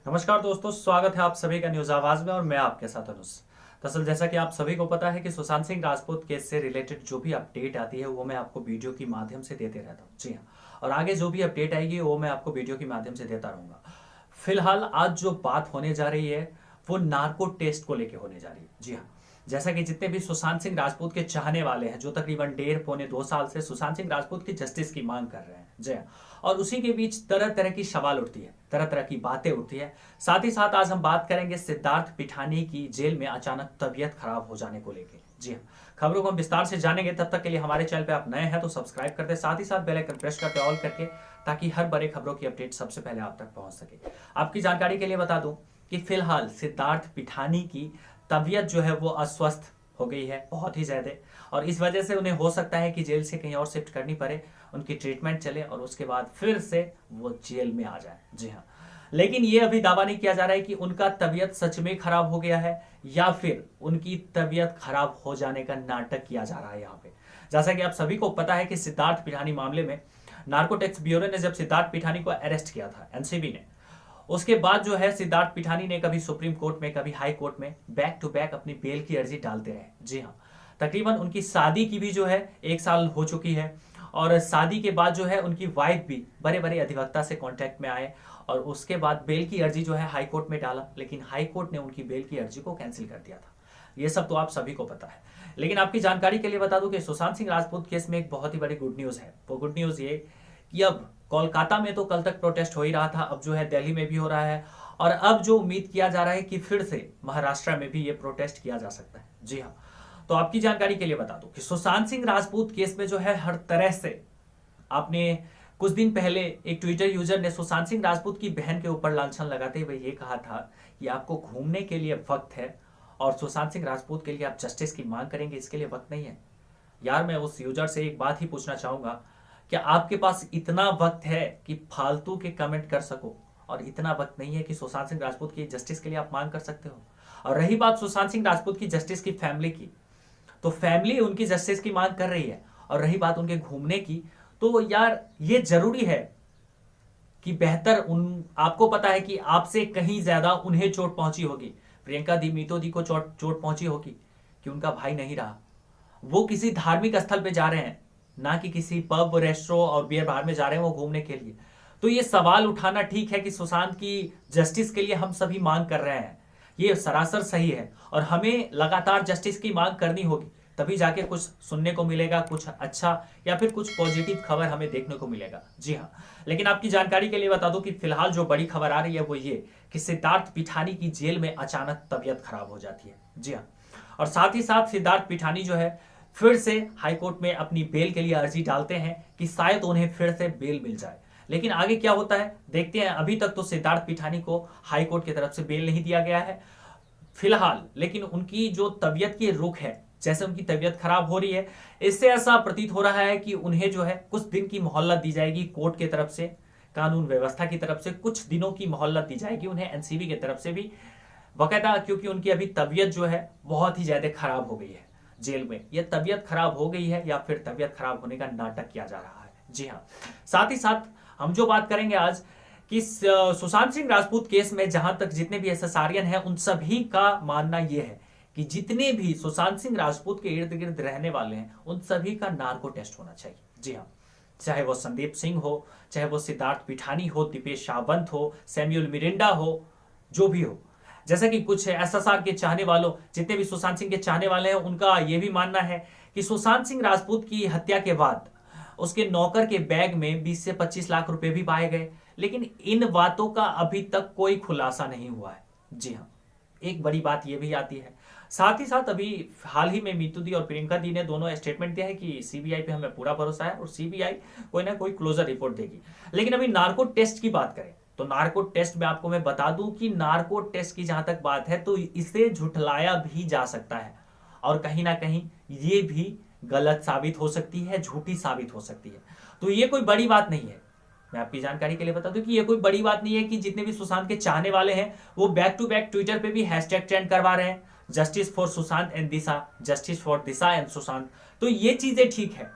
नमस्कार दोस्तों, स्वागत है आप सभी का न्यूज आवाज में और मैं आपके साथ अनुज। दरअसल जैसा कि आप सभी को पता है कि सुशांत सिंह राजपूत केस से रिलेटेड जो भी अपडेट आती है वो मैं आपको वीडियो की माध्यम से देते रहता हूँ। जी हाँ, और आगे जो भी अपडेट आएगी वो मैं आपको वीडियो के माध्यम से देता रहूंगा। फिलहाल आज जो बात होने जा रही है वो नार्को टेस्ट को लेकर होने जा रही है। जी हाँ, जैसा कि जितने भी सुशांत सिंह राजपूत के चाहने वाले हैं जो तकरीबन 1.5-2 साल से सुशांत सिंह राजपूत की जस्टिस की मांग कर रहे हैं। जी हाँ, और उसी के बीच तरह तरह की सवाल उठती है, तरह तरह की बातें उठती है। साथ ही साथ आज हम बात करेंगे सिद्धार्थ पिठानी की जेल में अचानक तबीयत खराब हो जाने को लेकर। जी हाँ, खबरों को हम विस्तार से जानेंगे। तब तक के लिए हमारे चैनल पे आप नए हैं तो सब्सक्राइब कर दे, साथ ही साथ बेल आइकन प्रेस करके ऑल करके, ताकि हर बड़े खबरों की अपडेट सबसे पहले आप तक पहुंच सके। आपकी जानकारी के लिए बता दूं कि फिलहाल सिद्धार्थ पिठानी की तबीयत जो है वो अस्वस्थ हो गई है बहुत ही ज्यादा, और इस वजह से उन्हें हो सकता है कि जेल से कहीं और शिफ्ट करनी पड़े, उनकी ट्रीटमेंट चले और उसके बाद फिर से वो जेल में आ जाए। जी हाँ, लेकिन ये अभी दावा नहीं किया जा रहा है कि उनका तबीयत सच में खराब हो गया है या फिर उनकी तबीयत खराब हो जाने का नाटक किया जा रहा है यहाँ पे। जैसा कि आप सभी को पता है कि सिद्धार्थ पिठानी मामले में नार्कोटिक्स ब्यूरो ने जब सिद्धार्थ पिठानी को अरेस्ट किया था, एनसीबी ने, उसके बाद जो है सिद्धार्थ पिठानी ने कभी सुप्रीम कोर्ट में कभी हाई कोर्ट में बैक टू बैक अपनी बेल की अर्जी डालते रहे। जी हाँ, तकरीबन उनकी शादी की भी जो है 1 साल हो चुकी है, और शादी के बाद जो है उनकी वाइफ भी बड़े बड़े अधिवक्ता से कांटेक्ट में आए और उसके बाद बेल की अर्जी जो है हाई कोर्ट में डाला, लेकिन हाई कोर्ट ने उनकी बेल की अर्जी को कैंसिल कर दिया था। ये सब तो आप सभी को पता है, लेकिन आपकी जानकारी के लिए बता दूं कि सुशांत सिंह राजपूत केस में एक बहुत ही बड़ी गुड न्यूज है। वो गुड न्यूज ये कि अब कोलकाता में तो कल तक प्रोटेस्ट हो ही रहा था, अब जो है दिल्ली में भी हो रहा है, और अब जो उम्मीद किया जा रहा है कि फिर से महाराष्ट्र में भी ये प्रोटेस्ट किया जा सकता है। जी हाँ, तो आपकी जानकारी के लिए बता दूं कि सुशांत सिंह राजपूत केस में जो है हर तरह से, आपने कुछ दिन पहले एक ट्विटर यूजर ने सुशांत सिंह राजपूत की बहन के ऊपर लांछन लगाते हुए ये कहा था कि आपको घूमने के लिए वक्त है और सुशांत सिंह राजपूत के लिए आप जस्टिस की मांग करेंगे, इसके लिए वक्त नहीं है। यार, मैं उस यूजर से एक बात ही पूछना चाहूंगा, क्या आपके पास इतना वक्त है कि फालतू के कमेंट कर सको, और इतना वक्त नहीं है कि सुशांत सिंह राजपूत की जस्टिस के लिए आप मांग कर सकते हो? और रही बात सुशांत सिंह राजपूत की जस्टिस की फैमिली की, तो फैमिली उनकी जस्टिस की मांग कर रही है, और रही बात उनके घूमने की, तो यार ये जरूरी है कि बेहतर उन, आपको पता है कि आपसे कहीं ज्यादा उन्हें चोट पहुंची होगी, प्रियंका दी मीतो दी को चोट पहुंची होगी कि उनका भाई नहीं रहा। वो किसी धार्मिक स्थल पे जा रहे हैं, ना कि किसी पब रेस्टोरेंट और बियर बार में जा रहे हैं वो घूमने के लिए। तो ये सवाल उठाना ठीक है कि सुशांत की जस्टिस के लिए हम सभी मांग कर रहे हैं, ये सरासर सही है, और हमें लगातार जस्टिस की मांग करनी होगी, तभी जाके कुछ सुनने को मिलेगा, कुछ अच्छा या फिर कुछ पॉजिटिव खबर हमें देखने को मिलेगा। जी हाँ, लेकिन आपकी जानकारी के लिए बता दूं कि फिलहाल जो बड़ी खबर आ रही है वो ये कि सिद्धार्थ पिठानी की जेल में अचानक तबीयत खराब हो जाती है। जी हाँ, और साथ ही साथ सिद्धार्थ पिठानी जो है फिर से हाईकोर्ट में अपनी बेल के लिए अर्जी डालते हैं कि शायद उन्हें फिर से बेल मिल जाए। लेकिन आगे क्या होता है देखते हैं। अभी तक तो सिद्धार्थ पिठानी को हाईकोर्ट की तरफ से बेल नहीं दिया गया है फिलहाल, लेकिन उनकी जो तबीयत की रुख है, जैसे उनकी तबीयत खराब हो रही है, इससे ऐसा प्रतीत हो रहा है कि उन्हें जो है कुछ दिन की मोहल्लत दी जाएगी कोर्ट की तरफ से, कानून व्यवस्था की तरफ से कुछ दिनों की मोहल्लत दी जाएगी उन्हें, एनसीबी की तरफ से भी बकायदा, क्योंकि उनकी अभी तबीयत जो है बहुत ही ज्यादा खराब हो गई है। जेल में यह तबीयत खराब हो गई है या फिर तबीयत खराब होने का नाटक किया जा रहा है। जी हाँ, साथ ही साथ हम जो बात करेंगे आज कि सुशांत सिंह राजपूत केस में जहां तक जितने भी एसएसआरियन हैं उन सभी का मानना यह है कि जितने भी सुशांत सिंह राजपूत के इर्द गिर्द रहने वाले हैं उन सभी का नार्को टेस्ट होना चाहिए। जी हाँ, चाहे वो संदीप सिंह हो, चाहे वो सिद्धार्थ पिठानी हो, दीपेश सावंत हो, सैमुअल मिरिंडा हो, जो भी हो। जैसा कि कुछ एसएसआर के चाहने वालों, जितने भी सुशांत सिंह के चाहने वाले हैं, उनका यह भी मानना है कि सुशांत सिंह राजपूत की हत्या के बाद उसके नौकर के बैग में 20 से 25 लाख रुपए भी पाए गए, लेकिन इन बातों का अभी तक कोई खुलासा नहीं हुआ है। जी हाँ, एक बड़ी बात यह भी आती है। साथ ही साथ अभी हाल ही में मीतू दी और प्रियंका दी ने दोनों स्टेटमेंट दिया है कि सीबीआई पे हमें पूरा भरोसा है और सीबीआई कोई ना कोई क्लोजर रिपोर्ट देगी। लेकिन अभी नार्को टेस्ट की बात करें तो नार्को टेस्ट में आपको मैं बता दूं कि नार्को टेस्ट की जहां तक बात है तो इसे झुठलाया भी जा सकता है, और कहीं ना कहीं ये भी गलत साबित हो सकती है, झूठी साबित हो सकती है। तो ये कोई बड़ी बात नहीं है। मैं आपकी जानकारी के लिए बता दूं कि ये कोई बड़ी बात नहीं है कि जितने भी सुशांत के चाहने वाले हैं वो बैक टू बैक ट्विटर पे भी हैशटैग ट्रेंड करवा रहे हैं, justice for Sushant and Disha, justice for Disha and Sushant. तो ये चीजें ठीक है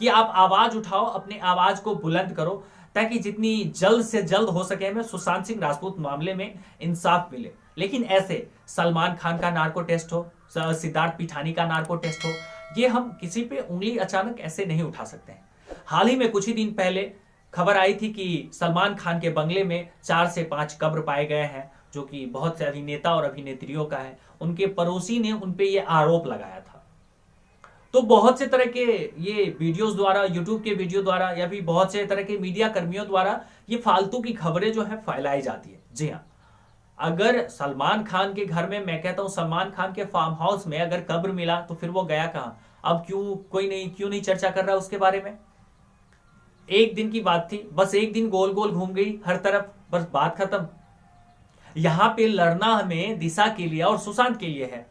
कि आप आवाज उठाओ, अपने आवाज को बुलंद करो, ताकि जितनी जल्द से जल्द हो सके हमें सुशांत सिंह राजपूत मामले में इंसाफ मिले। लेकिन ऐसे सलमान खान का नार्को टेस्ट हो, सिद्धार्थ पिठानी का नार्को टेस्ट हो, ये हम किसी पे उंगली अचानक ऐसे नहीं उठा सकते हैं। हाल ही में कुछ ही दिन पहले खबर आई थी कि सलमान खान के बंगले में 4 से 5 कब्र पाए गए हैं, जो कि बहुत से अभिनेता और अभिनेत्रियों का है। उनके पड़ोसी ने उन पे ये आरोप लगाया था। तो बहुत से तरह के ये वीडियोस द्वारा, यूट्यूब के वीडियो द्वारा या फिर बहुत से तरह के मीडिया कर्मियों द्वारा ये फालतू की खबरें जो है फैलाई जाती है। जी हाँ, अगर सलमान खान के घर में, मैं कहता हूं सलमान खान के फार्म हाउस में अगर कब्र मिला तो फिर वो गया कहां? अब क्यों नहीं चर्चा कर रहा उसके बारे में? एक दिन की बात थी, बस एक दिन गोल गोल घूम गई हर तरफ, बस बात खत्म। यहां पे लड़ना हमें दिशा के लिए और सुशांत के लिए है,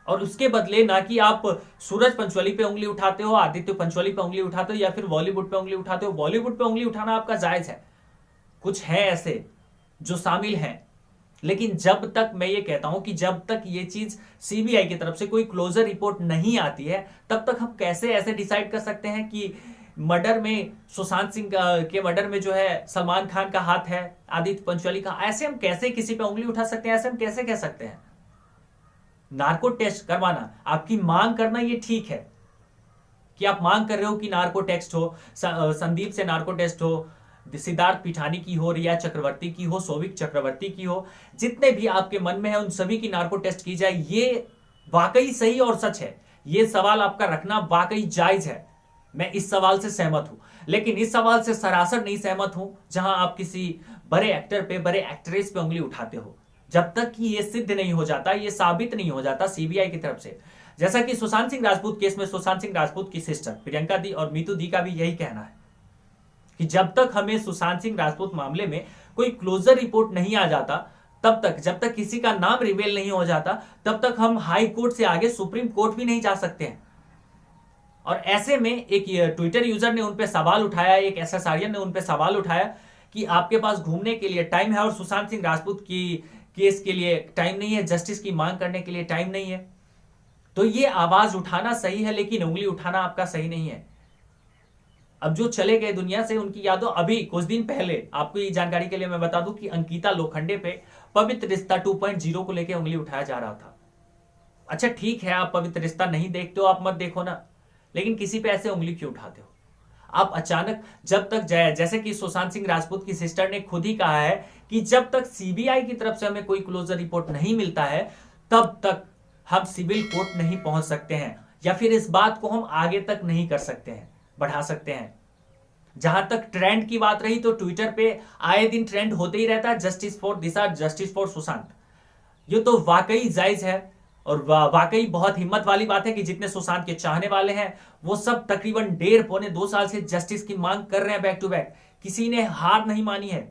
और उसके बदले ना कि आप सूरज पंचोली पे उंगली उठाते हो, आदित्य पंचोली पे उंगली उठाते हो, या फिर बॉलीवुड पे उंगली उठाते हो। बॉलीवुड पे उंगली उठाना आपका जायज है, कुछ है ऐसे जो शामिल हैं, लेकिन जब तक, मैं ये कहता हूं कि जब तक ये चीज सीबीआई की तरफ से कोई क्लोजर रिपोर्ट नहीं आती है, तब तक हम कैसे ऐसे डिसाइड कर सकते हैं कि मर्डर में, सुशांत सिंह के मर्डर में जो है सलमान खान का हाथ है, आदित्य पंचोली का? ऐसे हम कैसे किसी पे उंगली उठा सकते हैं? ऐसे हम कैसे कह सकते हैं? नार्को टेस्ट करवाना, आपकी मांग करना ये ठीक है कि आप मांग कर रहे हो कि नार्को टेस्ट हो, संदीप से नार्को टेस्ट हो, सिद्धार्थ पिठानी की हो, रिया चक्रवर्ती की हो, सौविक चक्रवर्ती की हो, जितने भी आपके मन में है उन सभी की नार्को टेस्ट की जाए। ये वाकई सही और सच है। ये सवाल आपका रखना वाकई जायज है, मैं इस सवाल से सहमत हूं। लेकिन इस सवाल से सरासर नहीं सहमत हूं जहां आप किसी बड़े एक्टर पे, बड़े एक्ट्रेस पे उंगली उठाते हो, जब तक कि ये सिद्ध नहीं हो जाता, ये साबित नहीं हो जाता सीबीआई की तरफ से। जैसा कि सुशांत सिंह राजपूत केस में सुशांत सिंह राजपूत की सिस्टर प्रियंका दी और मीतू दी का भी यही कहना है कि जब तक हमें सुशांत सिंह राजपूत मामले में कोई क्लोजर रिपोर्ट नहीं आ जाता, तब तक, जब तक किसी का नाम रिवील नहीं हो जाता, तब तक हम हाई कोर्ट से आगे सुप्रीम कोर्ट भी नहीं जा सकते हैं। और ऐसे में एक ट्विटर यूजर ने उनपे सवाल उठाया, एक एसएसआरियन ने उनपे सवाल उठाया कि आपके पास घूमने के लिए टाइम है और सुशांत सिंह राजपूत की केस के लिए टाइम नहीं है, जस्टिस की मांग करने के लिए टाइम नहीं है। तो ये आवाज उठाना सही है, लेकिन उंगली उठाना आपका सही नहीं है। अब जो चले गए दुनिया से, उनकी यादों, अभी कुछ दिन पहले आपको ये जानकारी के लिए मैं बता दूं कि अंकिता लोखंडे पे पवित्र रिश्ता 2.0 को लेकर उंगली उठाया जा रहा था। अच्छा ठीक है, आप पवित्र रिश्ता नहीं देखते हो, आप मत देखो ना, लेकिन किसी पे ऐसे उंगली क्यों उठाते हो आप अचानक? जब तक जैसे कि सुशांत सिंह राजपूत की सिस्टर ने खुद ही कहा है कि जब तक सीबीआई की तरफ से हमें कोई क्लोजर रिपोर्ट नहीं मिलता है, तब तक हम सिविल कोर्ट नहीं पहुंच सकते हैं, या फिर इस बात को हम आगे तक नहीं कर सकते हैं, बढ़ा सकते हैं। जहां तक ट्रेंड की बात रही, तो ट्विटर पे आए दिन ट्रेंड होते ही रहता है, justice for Disha, justice for Sushant. ये तो वाकई जायज है और वाकई बहुत हिम्मत वाली बात है कि जितने सुशांत के चाहने वाले हैं वो सब तकरीबन 1.5-2 साल से जस्टिस की मांग कर रहे हैं बैक टू बैक। किसी ने हार नहीं मानी है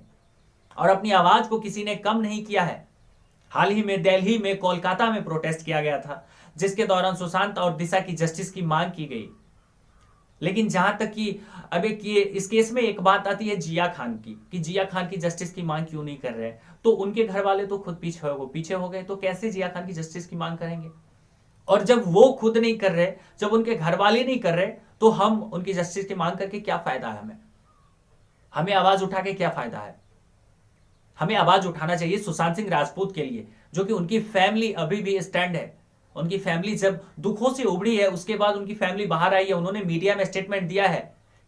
और अपनी आवाज को किसी ने कम नहीं किया है। हाल ही में दिल्ली में, कोलकाता में प्रोटेस्ट किया गया था, जिसके दौरान सुशांत और दिशा की जस्टिस की मांग की गई। लेकिन जहां तक कि अब इस केस में एक बात आती है जिया खान की, कि जिया खान की जस्टिस की मांग क्यों नहीं कर रहे, तो उनके घर वाले तो खुद पीछे हो गए, तो कैसे जिया खान की जस्टिस की मांग करेंगे? और जब वो खुद नहीं कर रहे, जब उनके घर वाले नहीं कर रहे, तो हम उनकी जस्टिस की मांग करके क्या फायदा है? हमें आवाज उठा के क्या फायदा है? हमें आवाज उठाना चाहिए सुशांत सिंह राजपूत के लिए, जो कि उनकी फैमिली अभी भी स्टैंड है। उनकी फैमिली जब दुखों से उभरी है, उसके बाद उनकी फैमिली बाहर आई है, उन्होंने मीडिया में स्टेटमेंट दिया है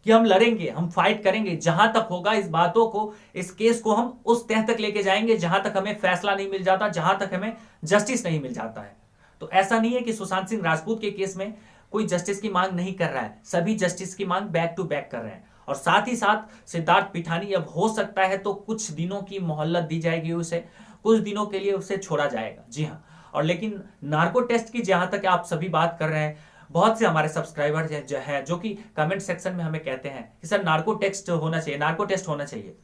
कि हम लड़ेंगे, हम फाइट करेंगे, जहां तक होगा इस बातों को, इस केस को हम उस तह तक लेके जाएंगे जहां तक हमें फैसला नहीं मिल जाता, जहां तक हमें जस्टिस नहीं मिल जाता है। तो ऐसा नहीं है कि सुशांत सिंह राजपूत के केस में कोई जस्टिस की मांग नहीं कर रहा है, सभी जस्टिस की मांग बैक टू बैक कर रहे हैं। और साथ ही साथ सिद्धार्थ पिठानी, अब हो सकता है तो कुछ दिनों की मोहल्लत दी जाएगी उसे, कुछ दिनों के लिए उसे छोड़ा जाएगा। जी हाँ, और लेकिन नार्को टेस्ट की जहां तक आप सभी बात कर रहे हैं, बहुत से हमारे सब्सक्राइबर हैं जो कि कमेंट सेक्शन में हमें कहते हैं कि सर नार्को टेस्ट होना चाहिए, नार्को टेस्ट होना चाहिए।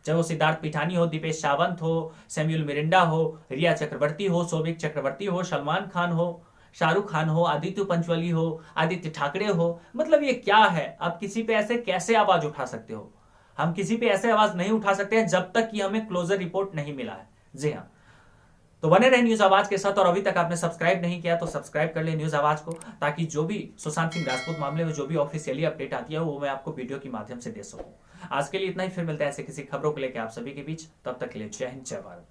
चाहे वो सिद्धार्थ पिठानी हो, दीपेश सावंत हो, सैमुअल मिरिंडा हो, रिया चक्रवर्ती हो, सौविक चक्रवर्ती हो, सलमान खान हो, शाहरुख खान हो, आदित्य पंचोली हो, आदित्य ठाकरे हो, मतलब ये क्या है? आप किसी पे ऐसे कैसे आवाज उठा सकते हो? हम किसी पे ऐसे आवाज नहीं उठा सकते हैं जब तक कि हमें क्लोजर रिपोर्ट नहीं मिला है। जी हाँ, तो बने रहे न्यूज आवाज के साथ, और अभी तक आपने सब्सक्राइब नहीं किया तो सब्सक्राइब कर ले न्यूज आवाज को, ताकि जो भी सुशांत सिंह राजपूत मामले में जो भी ऑफिशियली अपडेट आती है वो मैं आपको वीडियो के माध्यम से दे सकूं। आज के लिए इतना ही, फिर मिलते हैं ऐसे किसी खबरों को लेकर आप सभी के बीच। तब तक के लिए जय हिंद, जय भारत।